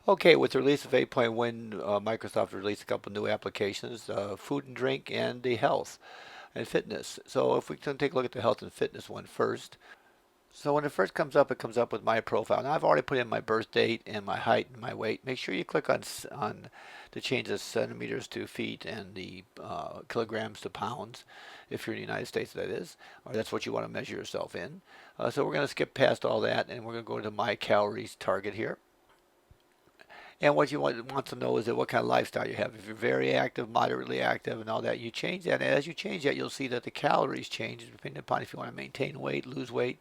Okay, with the release of 8.1, Microsoft released a couple new applications, food and drink and the health and fitness. So if we can take a look at the health and fitness one first. So when it first comes up, it comes up with my profile. Now I've already put in my birth date and my height and my weight. Make sure you click on to change the centimeters to feet and the kilograms to pounds, if you're in the United States, that is, or that's what you want to measure yourself in. So we're going to skip past all that, and we're going to go to my calories target here. And what you want to know is that what kind of lifestyle you have. If you're very active, moderately active, and all that, you change that. And as you change that, you'll see that the calories change depending upon if you want to maintain weight, lose weight.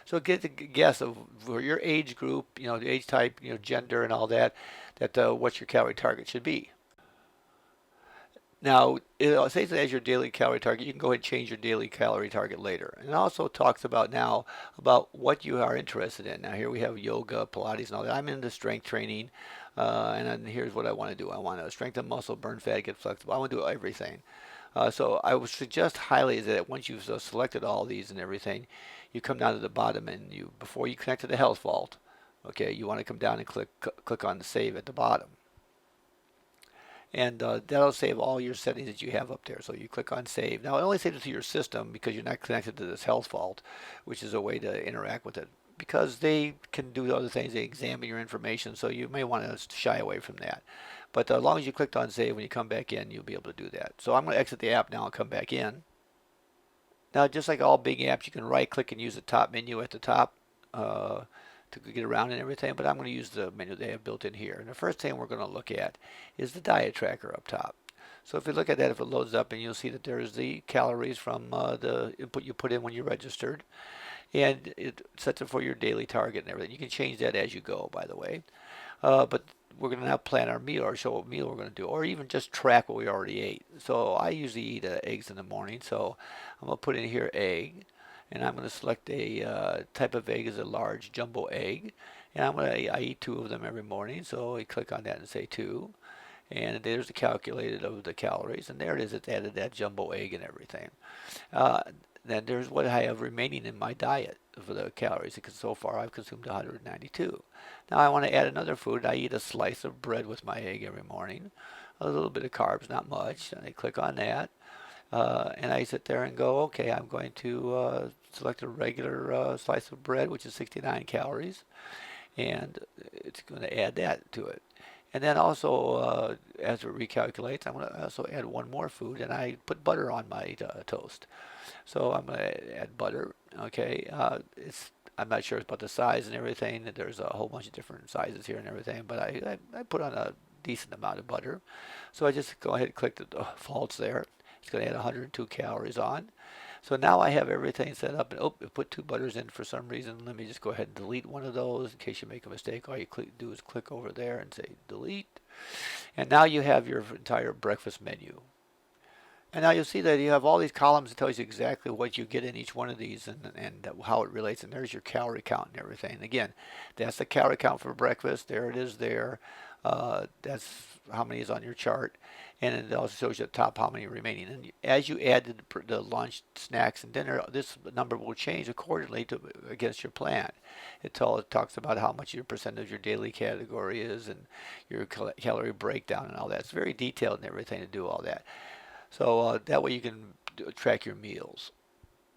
So get the guess of for your age group, the age type, gender, and all that. That what your calorie target should be. Now, it says that as your daily calorie target, you can go ahead and change your daily calorie target later. And it also talks about now about what you are interested in. Now, here we have yoga, Pilates, and all that. I'm into strength training, and then here's what I want to do. I want to strengthen muscle, burn fat, get flexible. I want to do everything. So I would suggest highly that once you've selected all these and everything, you come down to the bottom and before you connect to the health vault, okay, you want to come down and click on the save at the bottom. And that'll save all your settings that you have up there. So you click on save. Now it only saves it to your system because you're not connected to this health vault, which is a way to interact with it. Because they can do other things, they examine your information, so you may want to shy away from that. But as long as you clicked on save, when you come back in, you'll be able to do that. So I'm going to exit the app now and come back in. Now, just like all big apps, you can right click and use the top menu at the top. To get around and everything, but I'm going to use the menu they have built in here. And the first thing we're going to look at is the diet tracker up top. So if you look at that, if it loads up, and you'll see that there's the calories from the input you put in when you registered, and it sets it for your daily target and everything. You can change that as you go, by the way. But we're going to now plan our meal or show what meal we're going to do, or even just track what we already ate. So I usually eat eggs in the morning, so I'm going to put in here egg, and I'm going to select a type of egg as a large jumbo egg, and I eat two of them every morning, so I click on that and say two, and there's the calculated of the calories, and there it is. It's added that jumbo egg and everything. Uh, then there's what I have remaining in my diet for the calories, because so far I've consumed 192. Now I want to add another food. I eat a slice of bread with my egg every morning, a little bit of carbs, not much, and I click on that. And I sit there and go, okay, I'm going to select a regular slice of bread, which is 69 calories, and it's going to add that to it. And then also, as it recalculates, I'm going to also add one more food, and I put butter on my toast. So I'm going to add butter. Okay, I'm not sure about the size and everything. There's a whole bunch of different sizes here and everything, but I put on a decent amount of butter. So I just go ahead and click the faults there. It's going to add 102 calories on. So now I have everything set up. And it put two butters in for some reason. Let me just go ahead and delete one of those in case you make a mistake. All you do is click over there and say delete. And now you have your entire breakfast menu. And now you'll see that you have all these columns that tells you exactly what you get in each one of these and how it relates. And there's your calorie count and everything. And again, that's the calorie count for breakfast. There it is there. That's how many is on your chart. And it also shows you at the top how many remaining. And as you add the lunch, snacks, and dinner, this number will change accordingly against your plan. It talks about how much your percent of your daily category is and your calorie breakdown and all that. It's very detailed and everything to do all that. So that way you can track your meals.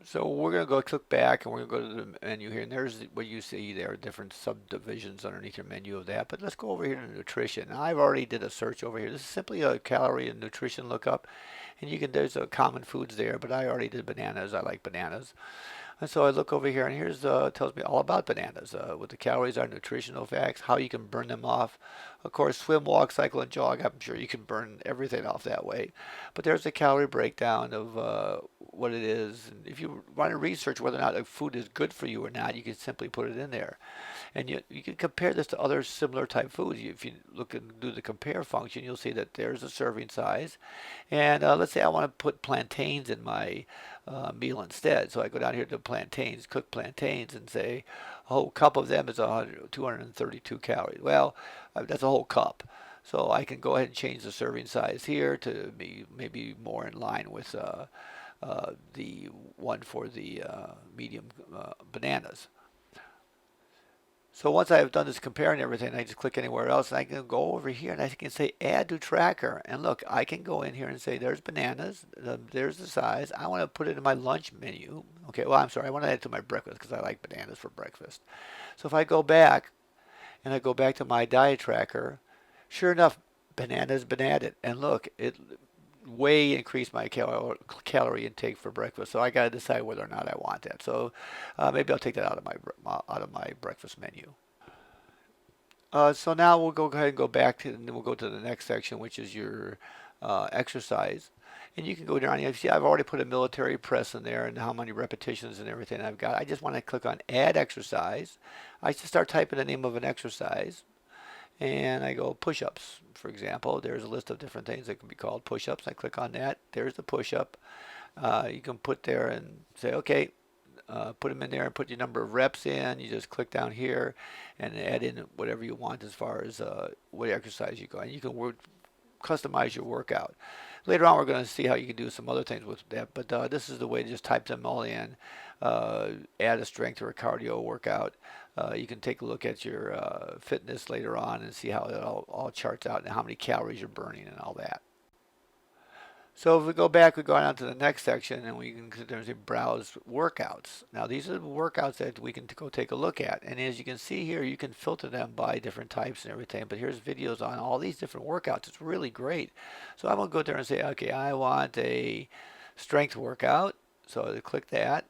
So we're going to go click back and we're going to go to the menu here. And there's what you see there, different subdivisions underneath your menu of that. But let's go over here to nutrition. Now, I've already did a search over here. This is simply a calorie and nutrition lookup. And there's a common foods there, but I already did bananas. I like bananas. And so I look over here, and here's tells me all about bananas, what the calories are, nutritional facts, how you can burn them off. Of course, swim, walk, cycle, and jog. I'm sure you can burn everything off that way. But there's a calorie breakdown of what it is. And if you want to research whether or not a food is good for you or not, you can simply put it in there. And you can compare this to other similar type foods. If you look and do the compare function, you'll see that there's a serving size. And let's say I want to put plantains in my meal instead. So I go down here to plantains, cook plantains, and say a whole cup of them is 232 calories. Well, that's a whole cup. So I can go ahead and change the serving size here to be maybe more in line with the one for the medium bananas. So once I've done this comparing everything, I just click anywhere else and I can go over here and I can say add to tracker. And look, I can go in here and say there's bananas, there's the size. I want to put it in my lunch menu. Okay, well, I'm sorry, I want to add it to my breakfast because I like bananas for breakfast. So if I go back and I go back to my diet tracker, sure enough, bananas been added. And look, it way increased my calorie intake for breakfast. So I got to decide whether or not I want that. So maybe I'll take that out of my breakfast menu. So now we'll go ahead and go back to, and then we'll go to the next section, which is your exercise. And you can go down here. You see, I've already put a military press in there and how many repetitions and everything I've got. I just want to click on Add Exercise. I just start typing the name of an exercise, and I go push-ups, for example. There's a list of different things that can be called push-ups. I click on that. There's the push-up. You can put there and say, okay, put them in there and put your number of reps in. You just click down here and add in whatever you want as far as what exercise you go. And you can customize your workout. Later on, we're going to see how you can do some other things with that, but this is the way to just type them all in, add a strength or a cardio workout. You can take a look at your fitness later on and see how it all charts out and how many calories you're burning and all that. So if we go back, we go on to the next section and we can there's a browse workouts. Now these are the workouts that we can go take a look at. And as you can see here, you can filter them by different types and everything. But here's videos on all these different workouts. It's really great. So I'm going to go there and say, okay, I want a strength workout. So I click that.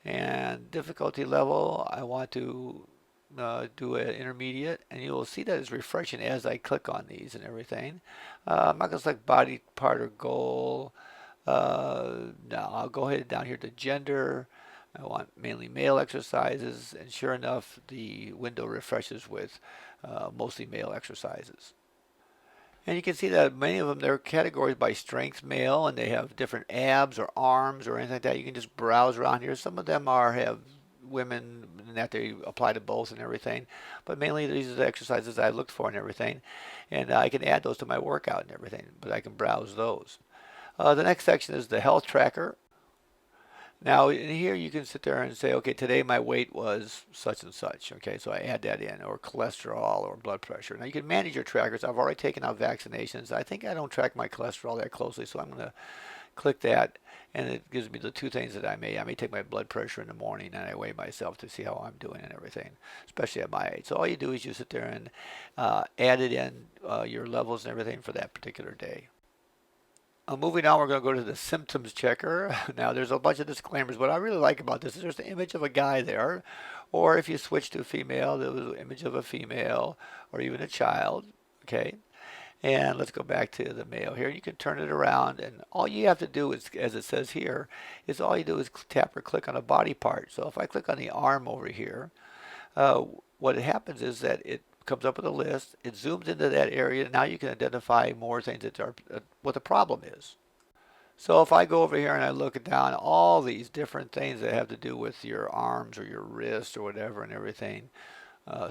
And difficulty level, I want to do an intermediate, and you will see that it's refreshing as I click on these and everything. I'm not going to select body part or goal. Now I'll go ahead down here to gender. I want mainly male exercises, and sure enough, the window refreshes with mostly male exercises. And you can see that many of them, they're categorized by strength male, and they have different abs or arms or anything like that. You can just browse around here. Some of them have women and that they apply to both and everything. But mainly these are the exercises I looked for and everything. And I can add those to my workout and everything, but I can browse those. The next section is the health tracker. Now in here you can sit there and say, okay, today my weight was such and such. Okay, so I add that in, or cholesterol or blood pressure. Now you can manage your trackers. I've already taken out vaccinations. I think I don't track my cholesterol that closely, so I'm going to click that, and it gives me the two things that I may take my blood pressure in the morning and I weigh myself to see how I'm doing and everything, especially at my age. So all you do is you sit there and add it in your levels and everything for that particular day. Moving on, we're going to go to the symptoms checker. Now, there's a bunch of disclaimers. What I really like about this is there's the image of a guy there, or if you switch to female, there's the image of a female, or even a child. Okay, and let's go back to the male here. You can turn it around, and all you have to do is, as it says here, is all you do is tap or click on a body part. So if I click on the arm over here, uh, what happens is that it comes up with a list. It zooms into that area. And now you can identify more things that are what the problem is. So if I go over here and I look down all these different things that have to do with your arms or your wrist or whatever and everything,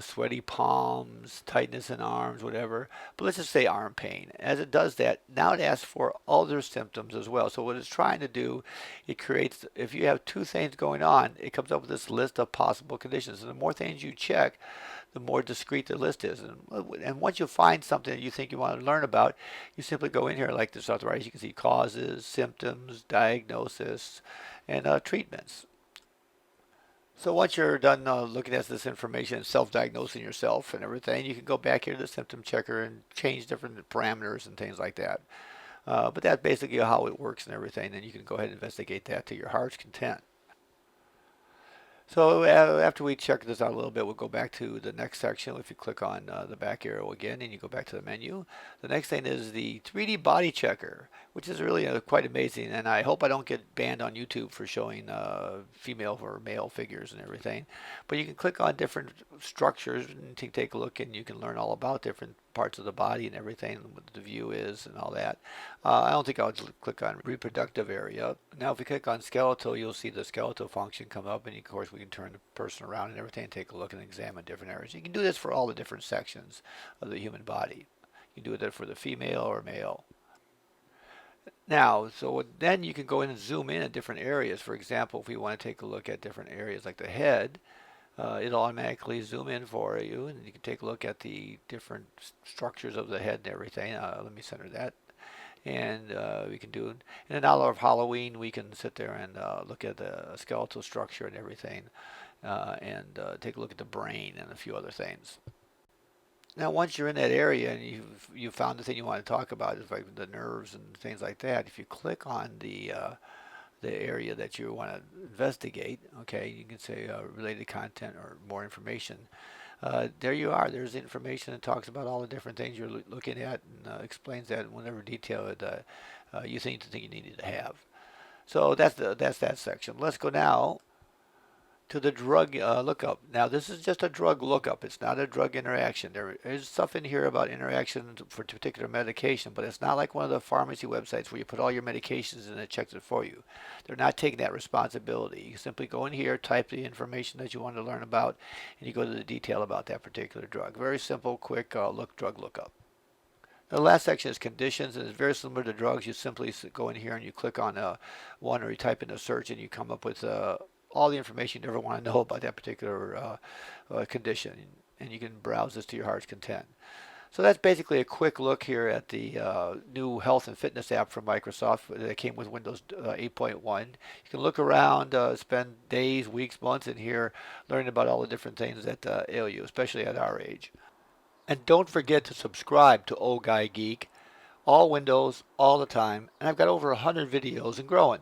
sweaty palms, tightness in arms, whatever. But let's just say arm pain. As it does that, now it asks for other symptoms as well. So what it's trying to do, it creates, if you have two things going on, it comes up with this list of possible conditions. And the more things you check, the more discrete the list is. And once you find something that you think you want to learn about, you simply go in here like this arthritis. You can see causes, symptoms, diagnosis, and treatments. So once you're done looking at this information, self-diagnosing yourself and everything, you can go back here to the symptom checker and change different parameters and things like that. But that's basically how it works and everything, and you can go ahead and investigate that to your heart's content. So after we check this out a little bit, we'll go back to the next section. If you click on the back arrow again and you go back to the menu, the next thing is the 3D body checker, which is really quite amazing. And I hope I don't get banned on YouTube for showing female or male figures and everything. But you can click on different structures and take a look, and you can learn all about different parts of the body and everything, what the view is and all that. I don't think I'll click on reproductive area. Now if we click on skeletal, you'll see the skeletal function come up, and of course we can turn the person around and everything and take a look and examine different areas. You can do this for all the different sections of the human body. You can do that for the female or male. Now, so then you can go in and zoom in at different areas. For example, if we want to take a look at different areas like the head, It'll automatically zoom in for you, and you can take a look at the different structures of the head and everything. Let me center that. And we can do, in an hour of Halloween, we can sit there and look at the skeletal structure and everything, and take a look at the brain and a few other things. Now, once you're in that area and you found the thing you want to talk about, is like the nerves and things like that. If you click on the area that you want to investigate, okay, you can say related content or more information. There you are. There's the information that talks about all the different things you're looking at and explains that in whatever detail you think you needed to have. So that's that section. Let's go now to the drug lookup. Now, this is just a drug lookup. It's not a drug interaction. There is stuff in here about interactions for particular medication, but it's not like one of the pharmacy websites where you put all your medications and it checks it for you. They're not taking that responsibility. You simply go in here, type the information that you want to learn about, and you go to the detail about that particular drug. Very simple, quick drug lookup. The last section is conditions, and it's very similar to drugs. You simply go in here and you click on one, or you type in a search, and you come up with all the information you ever want to know about that particular condition, and you can browse this to your heart's content. So that's basically a quick look here at the new health and fitness app from Microsoft that came with Windows 8.1. You can look around, spend days, weeks, months in here learning about all the different things that ail you, especially at our age. And don't forget to subscribe to Old Guy Geek, all Windows, all the time, and I've got over 100 videos and growing.